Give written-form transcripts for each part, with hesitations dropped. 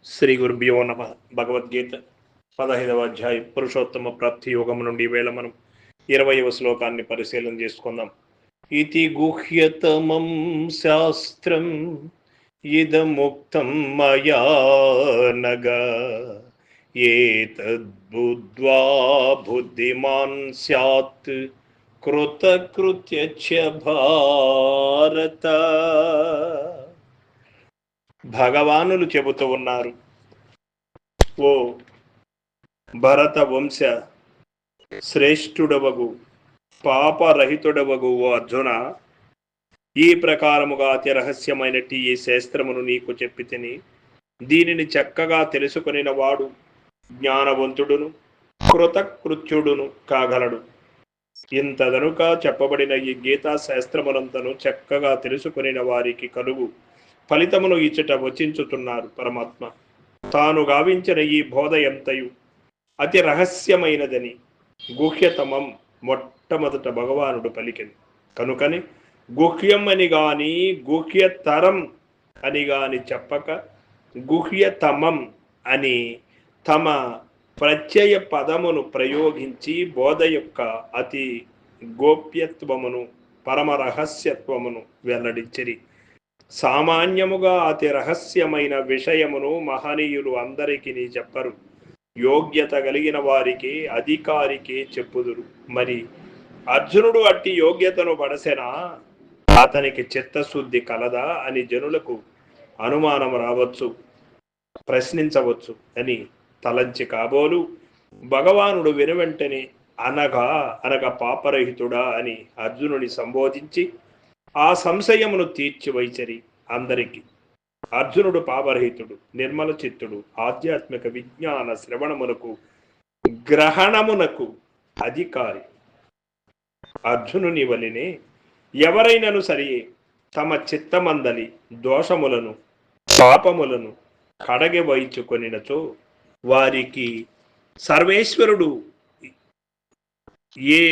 శ్రీ గురుభ్యో నమ. భగవద్గీత 15వ అధ్యాయం పురుషోత్తమ ప్రాప్తి యోగం నుండి వేళ మనం 20వ శ్లోకాన్ని పరిశీలన చేసుకుందాం. ఇతి గుహ్యతమం శాస్త్రం ఇదముక్తం మయా నగ ఏతద్బుద్ధ్వా బుద్ధిమాన్ స్యాత్ కృతకృత్యచ్చ భారత. భగవానులు చెబుతూ ఉన్నారు, ఓ భరత వంశ శ్రేష్ఠుడవగు పాపరహితుడవగు ఓ అర్జున, ఈ ప్రకారముగా అతి రహస్యమైనట్టి ఈ శాస్త్రమును నీకు చెప్పి తిని దీనిని చక్కగా తెలుసుకొనిన వాడు జ్ఞానవంతుడును కృతకృత్యుడును కాగలడు. ఇంతదనుక చెప్పబడిన ఈ గీతా శాస్త్రమునంతను చక్కగా తెలుసుకొనిన వారికి కలుగు ఫలితమును ఇచ్చట వచించుతున్నారు పరమాత్మ. తాను గావించిన ఈ బోధ ఎంతయు అతి రహస్యమైనదని గుహ్యతమం మొట్టమొదట భగవానుడు పలికింది. కనుకని గుహ్యం అని గాని గుహ్యతరం అని గాని చెప్పక గుహ్యతమం అని తమ ప్రత్యయ పదమును ప్రయోగించి బోధ యొక్క అతి గోప్యత్వమును పరమ రహస్యత్వమును వెల్లడించిరి. సామాన్యముగా అతి రహస్యమైన విషయమును మహనీయులు అందరికీ చెప్పరు. యోగ్యత కలిగిన వారికి అధికారికి చెప్పుదురు. మరి అర్జునుడు అట్టి యోగ్యతను పడసెనా, అతనికి చిత్తశుద్ధి కలదా అని జనులకు అనుమానం రావచ్చు, ప్రశ్నించవచ్చు అని తలంచి కాబోలు భగవానుడు వెనువెంటనే అనగా పాపరహితుడా అని అర్జునుని సంబోధించి ఆ సంశయమును తీర్చి వైచరి అందరికీ. అర్జునుడు పాపరహితుడు, నిర్మల చిత్తుడు, ఆధ్యాత్మిక విజ్ఞాన శ్రవణమునకు గ్రహణమునకు అధికారి. అర్జునుని వలనే ఎవరైనను సరే తమ చిత్తమందలి దోషములను పాపములను కడగి వైచుకొనినచో వారికి సర్వేశ్వరుడు ఏ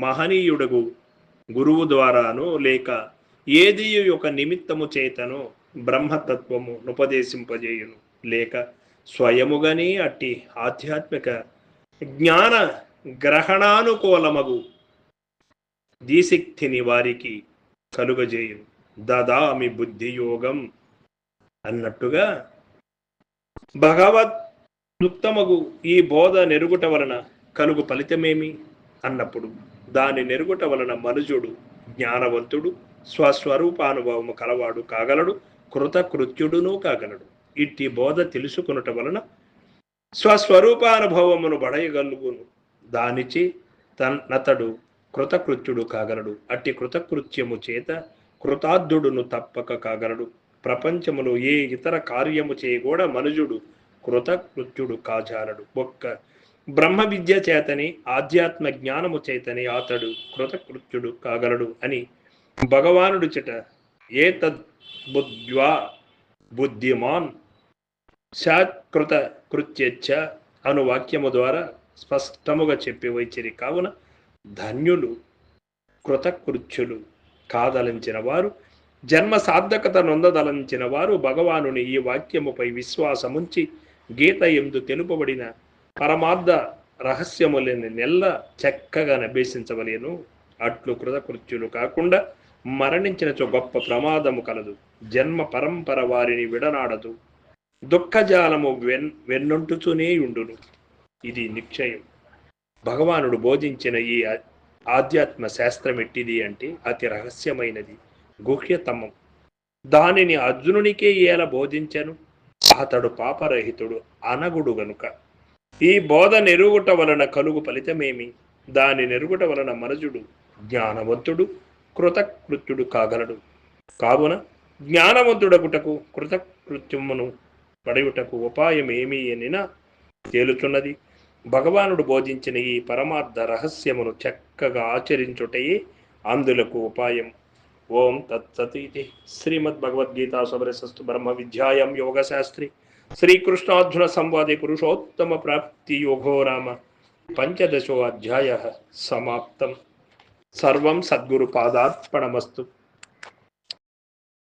మహనీయుడగు గురువు ద్వారానో లేక ఏది యొక్క నిమిత్తము చేతనో బ్రహ్మతత్వము ఉపదేశింపజేయును, లేక స్వయముగానే అట్టి ఆధ్యాత్మిక జ్ఞాన గ్రహణానుకూలమగు దీశక్తిని వారికి కలుగజేయును. దదామి బుద్ధియోగం అన్నట్టుగా భగవద్యుక్తమగు ఈ బోధ నెరుగుట వలన కలుగు ఫలితమేమి అన్నప్పుడు దాని నెరుగుట వలన మనుజుడు జ్ఞానవంతుడు, స్వస్వరూపానుభవము కలవాడు కాగలడు, కృతకృత్యుడును కాగలడు. ఇట్టి బోధ తెలుసుకునుట వలన స్వస్వరూపానుభవమును బడయగలుగును. దానిచే నతడు కృతకృత్యుడు కాగలడు. అట్టి కృతకృత్యము చేత కృతార్థుడును తప్పక కాగలడు. ప్రపంచములో ఏ ఇతర కార్యము చేయ కూడా మనుజుడు కృతకృత్యుడు కాజాలడు. ఒక్క బ్రహ్మ విద్య చేతని ఆధ్యాత్మ జ్ఞానము చేతని అతడు కృతకృత్యుడు కాగలడు అని భగవానుడు చెట ఏతద్బుద్ధ్వా బుద్ధిమాన్ శాకృత కృత్యచ్చ అను వాక్యము ద్వారా స్పష్టముగా చెప్పి వైచిరి. కావున ధన్యులు కృతకృత్యులు కాదలించిన వారు, జన్మ సార్థకత నొందదలించిన వారు భగవానుని ఈ వాక్యముపై విశ్వాసముంచి గీత ఎందు తెలుపబడిన పరమార్థ రహస్యములని నెల్ల చక్కగా అభ్యసించవలేను. అట్లు కృతకృత్యులు కాకుండా మరణించినచో గొప్ప ప్రమాదము కలదు. జన్మ పరంపర వారిని విడనాడదు. దుఃఖజాలము వెన్నుంటుతూనే ఉండును. ఇది నిశ్చయం. భగవానుడు బోధించిన ఈ ఆధ్యాత్మ శాస్త్రం ఎట్టిది అంటే అతి రహస్యమైనది, గుహ్యతమం. దానిని అర్జునునికే ఎలా బోధించను? అతడు పాపరహితుడు అనగుడు గనుక. ఈ బోధ నెరుగుట వలన కలుగు ఫలితమేమి? దాని నెరుగుట వలన మనుజుడు జ్ఞానవంతుడు కృతకృత్యుడు కాగలడు. కావున జ్ఞానవంతుడగుటకు కృతకృత్యమును పడయుటకు ఉపాయం ఏమి అనినా తేలుతున్నది. భగవానుడు బోధించిన ఈ పరమార్థ రహస్యమును చక్కగా ఆచరించుటయే అందులకు ఉపాయం. ఓం తత్సత్. ఇది శ్రీమద్భగవద్గీతా సమరసస్తు బ్రహ్మ విద్యాయాం యోగశాస్త్రి శ్రీకృష్ణార్జున సంవాదే పురుషోత్తమ ప్రాప్తి యోగో నామ 15వ అధ్యాయః సమాప్తం. సర్వం సద్గురు పాదార్పణమస్తు.